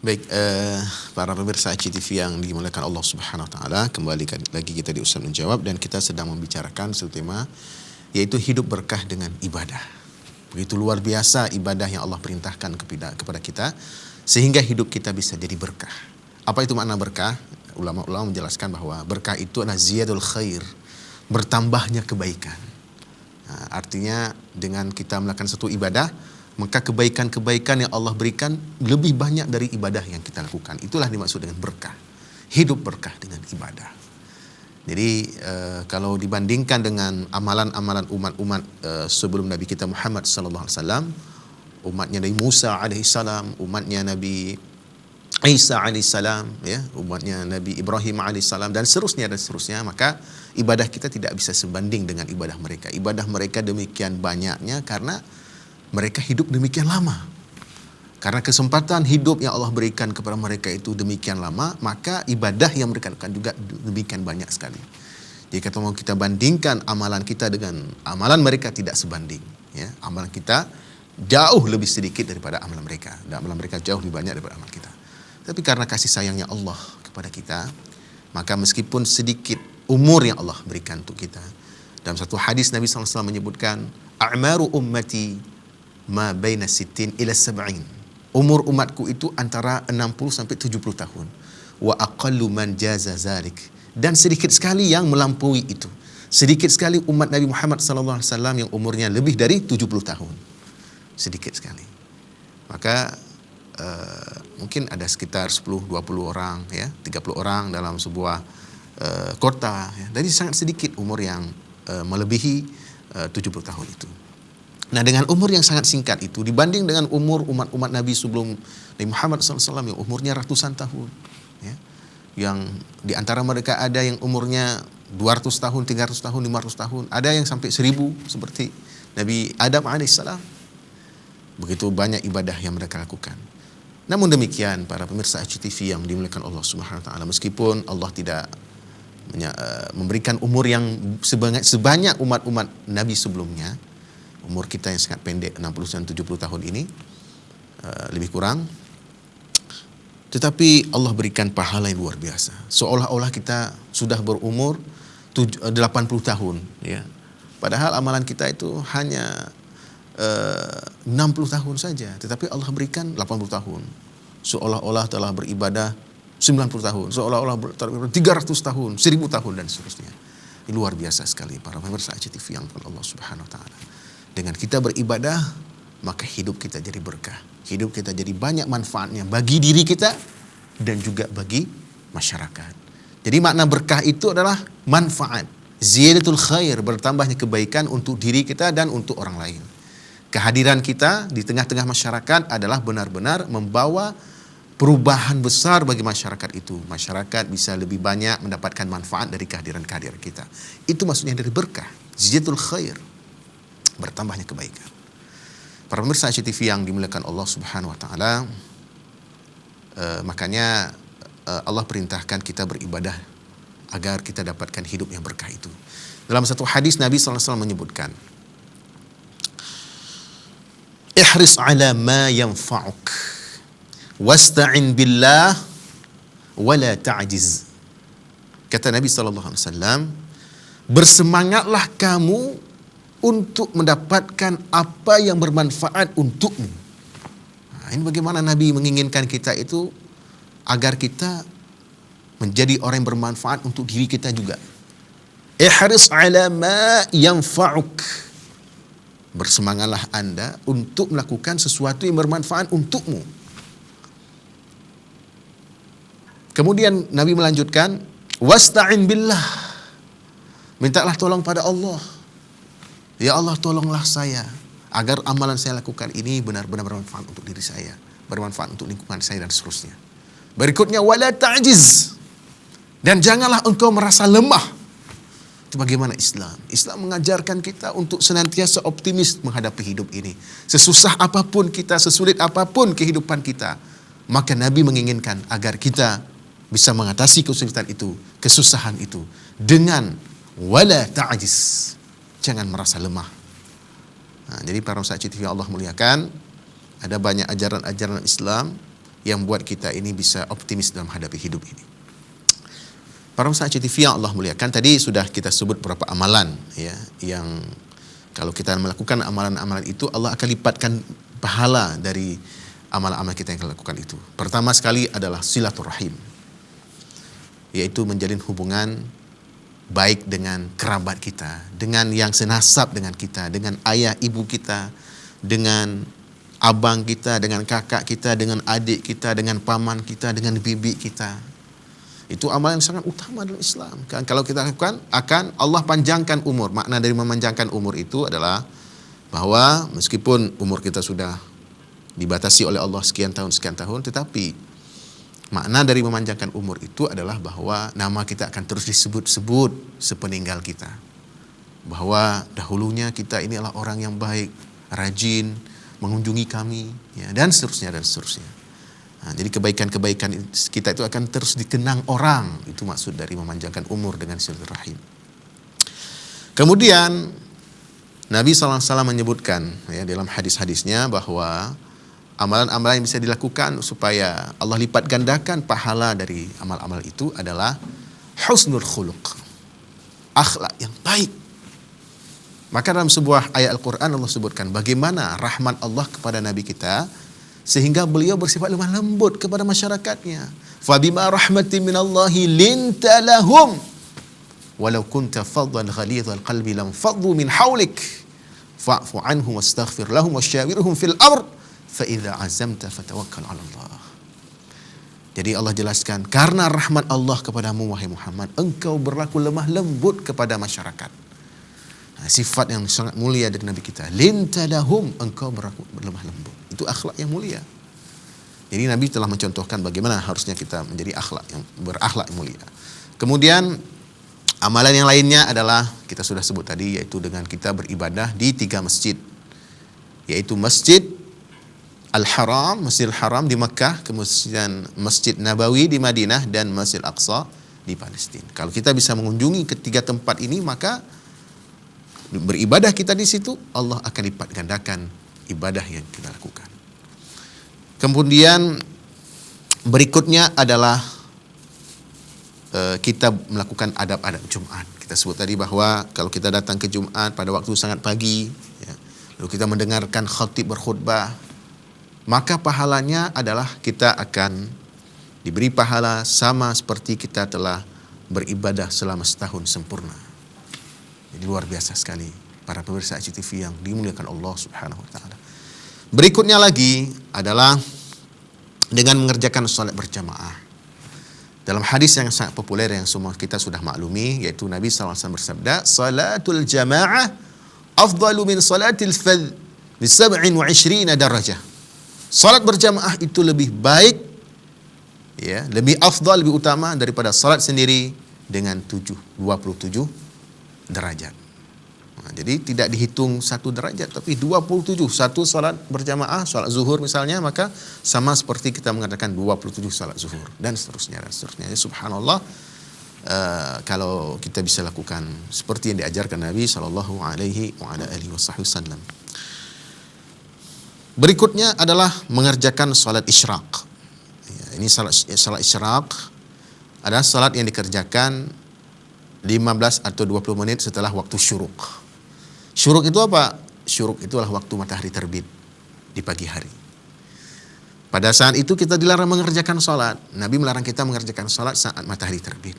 Baik, para pemirsa ICTV yang dimuliakan Allah Subhanahu Wa Taala, kembali lagi kita di Ustaz Menjawab dan kita sedang membicarakan satu tema, yaitu hidup berkah dengan ibadah. Begitu luar biasa ibadah yang Allah perintahkan kepada kita, sehingga hidup kita bisa jadi berkah. Apa itu makna berkah? Ulama-ulama menjelaskan bahwa berkah itu adalah ziyadul khair, bertambahnya kebaikan. Nah, artinya dengan kita melakukan satu ibadah, maka kebaikan-kebaikan yang Allah berikan lebih banyak dari ibadah yang kita lakukan. Itulah dimaksud dengan berkah. Hidup berkah dengan ibadah. Jadi kalau dibandingkan dengan amalan-amalan umat-umat sebelum Nabi kita Muhammad sallallahu alaihi wasallam, umatnya Nabi Musa alaihi salam, umatnya Nabi Isa alaihi salam, ya, umatnya Nabi Ibrahim alaihi salam dan seterusnya, maka ibadah kita tidak bisa sebanding dengan ibadah mereka. Ibadah mereka demikian banyaknya karena mereka hidup demikian lama. Karena kesempatan hidup yang Allah berikan kepada mereka itu demikian lama, maka ibadah yang mereka lakukan juga demikian banyak sekali. Jadi kalau kita bandingkan amalan kita dengan amalan mereka, tidak sebanding. Ya, amalan kita jauh lebih sedikit daripada amalan mereka. Dan amalan mereka jauh lebih banyak daripada amalan kita. Tapi karena kasih sayangnya Allah kepada kita, maka meskipun sedikit umur yang Allah berikan untuk kita. Dalam satu hadis Nabi SAW menyebutkan, a'maru ummati ma baina sittin ila sab'in. Umur umatku itu antara 60 sampai 70 tahun. Wa aqallu man jaza zalik. Dan sedikit sekali yang melampaui itu. Sedikit sekali umat Nabi Muhammad sallallahu alaihi wasallam yang umurnya lebih dari 70 tahun. Sedikit sekali. Maka mungkin ada sekitar 10-20 orang, ya, 30 orang dalam sebuah kota, ya. Jadi sangat sedikit umur yang melebihi 70 tahun itu. Nah, dengan umur yang sangat singkat itu dibanding dengan umur umat-umat Nabi sebelum Nabi Muhammad SAW yang umurnya ratusan tahun, ya, yang di antara mereka ada yang umurnya 200 tahun, 300 tahun, 500 tahun, ada yang sampai 1000 seperti Nabi Adam alaihissalam. Begitu banyak ibadah yang mereka lakukan. Namun demikian, para pemirsa ICTV yang dimuliakan Allah Subhanahu Wa Taala, meskipun Allah tidak memberikan umur yang sebanyak umat-umat Nabi sebelumnya, umur kita yang sangat pendek 60 dan 70 tahun ini, lebih kurang, tetapi Allah berikan pahala yang luar biasa. Seolah-olah kita sudah berumur 80 tahun, ya. Padahal amalan kita itu hanya 60 tahun saja, tetapi Allah berikan 80 tahun. Seolah-olah telah beribadah 90 tahun, seolah-olah 300 tahun, 1000 tahun dan seterusnya. Ini luar biasa sekali para pemirsa ICTV yang Allah Subhanahu Wa Taala. Dengan kita beribadah, maka hidup kita jadi berkah. Hidup kita jadi banyak manfaatnya bagi diri kita dan juga bagi masyarakat. Jadi makna berkah itu adalah manfaat. Ziyadatul khair, bertambahnya kebaikan untuk diri kita dan untuk orang lain. Kehadiran kita di tengah-tengah masyarakat adalah benar-benar membawa perubahan besar bagi masyarakat itu. Masyarakat bisa lebih banyak mendapatkan manfaat dari kehadiran kita. Itu maksudnya dari berkah. Ziyadatul khair, bertambahnya kebaikan. Para pemirsa ICTV yang dimuliakan Allah Subhanahu Wa Taala, makanya Allah perintahkan kita beribadah agar kita dapatkan hidup yang berkah itu. Dalam satu hadis Nabi SAW menyebutkan, ihris ala ma yanfa'uk wasta'in billah wala ta'jiz. Kata Nabi SAW, bersemangatlah kamu untuk mendapatkan apa yang bermanfaat untukmu. Nah, ini bagaimana Nabi menginginkan kita itu agar kita menjadi orang yang bermanfaat untuk diri kita juga. Ihris ala ma yanfa'uk. Bersemangatlah Anda untuk melakukan sesuatu yang bermanfaat untukmu. Kemudian Nabi melanjutkan, wasta'in billah. Mintalah tolong pada Allah. Ya Allah, tolonglah saya agar amalan saya lakukan ini benar-benar bermanfaat untuk diri saya, bermanfaat untuk lingkungan saya dan seterusnya. Berikutnya, wala ta'jiz. Dan janganlah engkau merasa lemah. Itu bagaimana Islam. Islam mengajarkan kita untuk senantiasa optimis menghadapi hidup ini. Sesusah apapun kita, sesulit apapun kehidupan kita, maka Nabi menginginkan agar kita bisa mengatasi kesulitan itu, kesusahan itu dengan wala ta'jiz. Jangan merasa lemah. Nah, jadi para pemirsa ICTV yang Allah muliakan, ada banyak ajaran-ajaran Islam yang buat kita ini bisa optimis dalam hadapi hidup ini. Para pemirsa TV yang Allah muliakan, tadi sudah kita sebut beberapa amalan ya, yang kalau kita melakukan amalan-amalan itu, Allah akan lipatkan pahala dari amalan-amalan kita yang kita lakukan itu. Pertama sekali adalah silaturahim, yaitu menjalin hubungan baik dengan kerabat kita, dengan yang senasab dengan kita, dengan ayah ibu kita, dengan abang kita, dengan kakak kita, dengan adik kita, dengan paman kita, dengan bibi kita. Itu amalan yang sangat utama dalam Islam. Kan kalau kita lakukan, akan Allah panjangkan umur. Makna dari memanjangkan umur itu adalah bahwa meskipun umur kita sudah dibatasi oleh Allah sekian tahun, tetapi makna dari memanjangkan umur itu adalah bahwa nama kita akan terus disebut-sebut sepeninggal kita. Bahwa dahulunya kita ini adalah orang yang baik, rajin, mengunjungi kami, ya, dan seterusnya, dan seterusnya. Nah, jadi kebaikan-kebaikan kita itu akan terus dikenang orang. Itu maksud dari memanjangkan umur dengan silaturahim. Kemudian Nabi SAW menyebutkan ya, dalam hadis-hadisnya bahwa amalan-amalan yang bisa dilakukan supaya Allah lipat gandakan pahala dari amal-amal itu adalah husnul khuluq, akhlak yang baik. Maka dalam sebuah ayat Al-Quran Allah sebutkan bagaimana rahmat Allah kepada Nabi kita, sehingga beliau bersifat lemah lembut kepada masyarakatnya. Fabima rahmatin minallahi linta lahum walau kunta faddan ghalidhal qalbi lam faddu min hawlik fa'fu anhum wastaghfir lahum wasyawirhum fil amr fa idza azamta fatawakkal 'ala Allah. Jadi Allah jelaskan, karena rahmat Allah kepadamu wahai Muhammad, engkau berlaku lemah lembut kepada masyarakat. Nah, sifat yang sangat mulia dari Nabi kita. Linta lahum, engkau berlaku lemah lembut. Itu akhlak yang mulia. Jadi Nabi telah mencontohkan bagaimana harusnya kita menjadi berakhlak yang mulia. Kemudian amalan yang lainnya adalah kita sudah sebut tadi, yaitu dengan kita beribadah di 3 masjid, yaitu Masjid Al-Haram, Masjidil Haram di Makkah, kemudian Masjid Nabawi di Madinah, dan Masjid Aqsa di Palestina. Kalau kita bisa mengunjungi ketiga tempat ini, maka beribadah kita di situ, Allah akan lipat gandakan ibadah yang kita lakukan. Kemudian berikutnya adalah kita melakukan adab-adab Jumat. Kita sebut tadi bahwa kalau kita datang ke Jumat pada waktu sangat pagi, ya, lalu kita mendengarkan khatib berkhutbah, maka pahalanya adalah kita akan diberi pahala sama seperti kita telah beribadah selama setahun sempurna. Jadi luar biasa sekali para pemirsa ICTV yang dimuliakan Allah Subhanahu wa taala. Berikutnya lagi adalah dengan mengerjakan salat berjamaah. Dalam hadis yang sangat populer yang semua kita sudah maklumi, yaitu Nabi SAW bersabda, salatul jamaah afdalu min salatil fadh bi 27 darajah. Salat berjamaah itu lebih baik, ya, lebih afdal, lebih utama daripada salat sendiri dengan 27 derajat. Nah, jadi tidak dihitung 1 derajat, tapi 27. Satu salat berjamaah, salat zuhur misalnya, maka sama seperti kita mengadakan 27 salat zuhur, dan seterusnya, dan seterusnya. Jadi, subhanallah, kalau kita bisa lakukan seperti yang diajarkan Nabi SAW. Berikutnya adalah mengerjakan salat isyraq. Ya, ini salat isyraq adalah salat yang dikerjakan 15 atau 20 menit setelah waktu syuruk. Syuruk itu apa? Syuruk itu adalah waktu matahari terbit di pagi hari. Pada saat itu kita dilarang mengerjakan salat. Nabi melarang kita mengerjakan salat saat matahari terbit.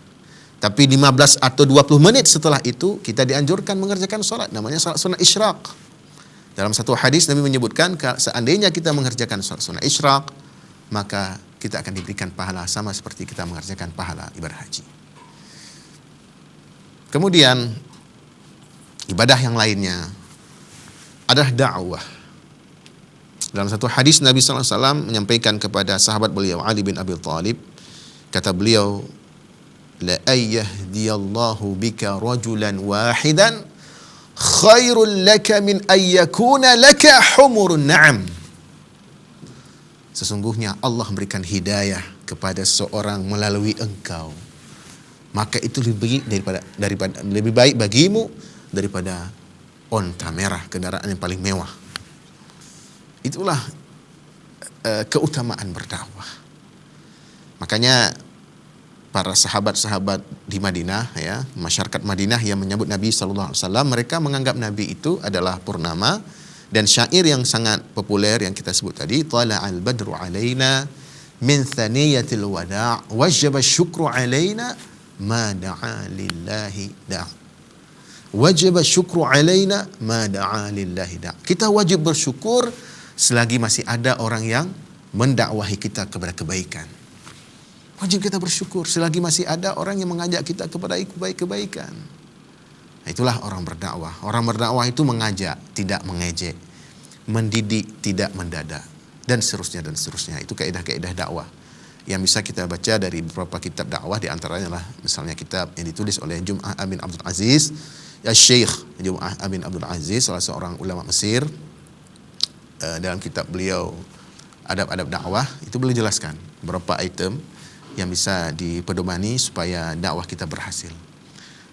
Tapi 15 atau 20 menit setelah itu kita dianjurkan mengerjakan salat. Namanya salat sunat isyraq. Dalam satu hadis Nabi menyebutkan, seandainya kita mengerjakan salat sunat isyraq, maka kita akan diberikan pahala sama seperti kita mengerjakan pahala ibadah haji. Kemudian ibadah yang lainnya adalah dakwah. Dalam satu hadis Nabi SAW menyampaikan kepada sahabat beliau Ali bin Abi Thalib, kata beliau, la ayyahdiyallahu bika rajulan wahidan khairul laka min ayyakuna laka humurun na'am. Sesungguhnya Allah memberikan hidayah kepada seorang melalui engkau, maka itu lebih baik bagimu daripada onta merah, kendaraan yang paling mewah. Itulah keutamaan berdakwah. Makanya para sahabat-sahabat di Madinah, ya, masyarakat Madinah yang menyambut Nabi SAW, mereka menganggap Nabi itu adalah purnama. Dan syair yang sangat populer yang kita sebut tadi, tala'al badru alaina min thaniyatil wada' wajaba syukru alaina ma da'a lillahi da'. Wajib syukru alaina ma da'a lillahi da'. Kita wajib bersyukur selagi masih ada orang yang mendakwahi kita kepada kebaikan. Wajib kita bersyukur selagi masih ada orang yang mengajak kita kepada kebaikan. Itulah orang berdakwah. Orang berdakwah itu mengajak, tidak mengejek, mendidik, tidak mendadak, dan seterusnya dan seterusnya. Itu kaidah-kaidah dakwah yang bisa kita baca dari beberapa kitab dakwah, di antaranya lah misalnya kitab yang ditulis oleh Jum'ah bin Abdul Aziz, ya Syekh Jum'ah bin Abdul Aziz, salah seorang ulama Mesir. Dalam kitab beliau Adab-adab dakwah, itu beliau jelaskan beberapa item yang bisa dipedomani supaya dakwah kita berhasil.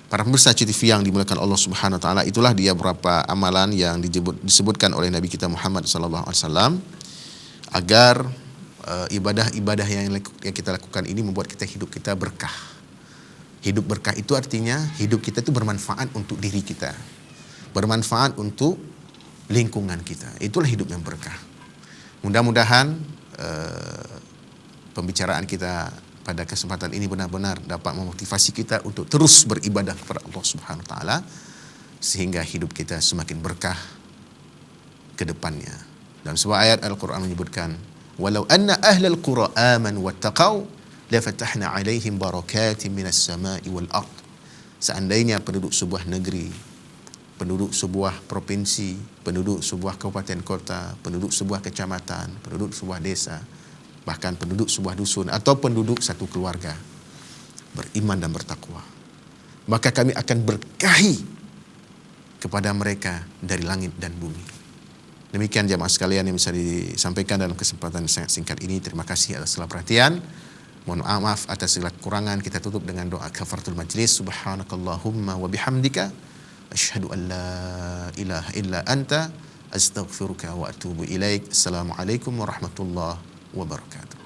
Para pemirsa CTV yang dimuliakan Allah Subhanahu wa taala, itulah dia beberapa amalan yang disebutkan oleh Nabi kita Muhammad sallallahu alaihi wasallam agar ibadah-ibadah yang kita lakukan ini membuat hidup kita berkah. Hidup berkah itu artinya hidup kita itu bermanfaat untuk diri kita, bermanfaat untuk lingkungan kita. Itulah hidup yang berkah. Mudah-mudahan pembicaraan kita pada kesempatan ini benar-benar dapat memotivasi kita untuk terus beribadah kepada Allah Subhanahu wa taala sehingga hidup kita semakin berkah ke depannya. Dalam sebuah ayat Al-Qur'an menyebutkan, "Walau anna ahlal qura amanu wattaqau la fatahna 'alaihim barakatin minas sama'i wal ard." Seandainya penduduk sebuah negeri, penduduk sebuah provinsi, penduduk sebuah kabupaten kota, penduduk sebuah kecamatan, penduduk sebuah desa, bahkan penduduk sebuah dusun atau penduduk satu keluarga beriman dan bertakwa, maka kami akan berkahi kepada mereka dari langit dan bumi. Demikian jamaah sekalian yang bisa disampaikan dalam kesempatan sangat singkat ini. Terima kasih atas segala perhatian. Mohon maaf atas segala kekurangan. Kita tutup dengan doa kafaratul majlis. Subhanakallahumma wa bihamdika asyhadu an la ilaha illa anta astaghfiruka wa atubu ilaik. Assalamualaikum warahmatullahi wabarakatuh.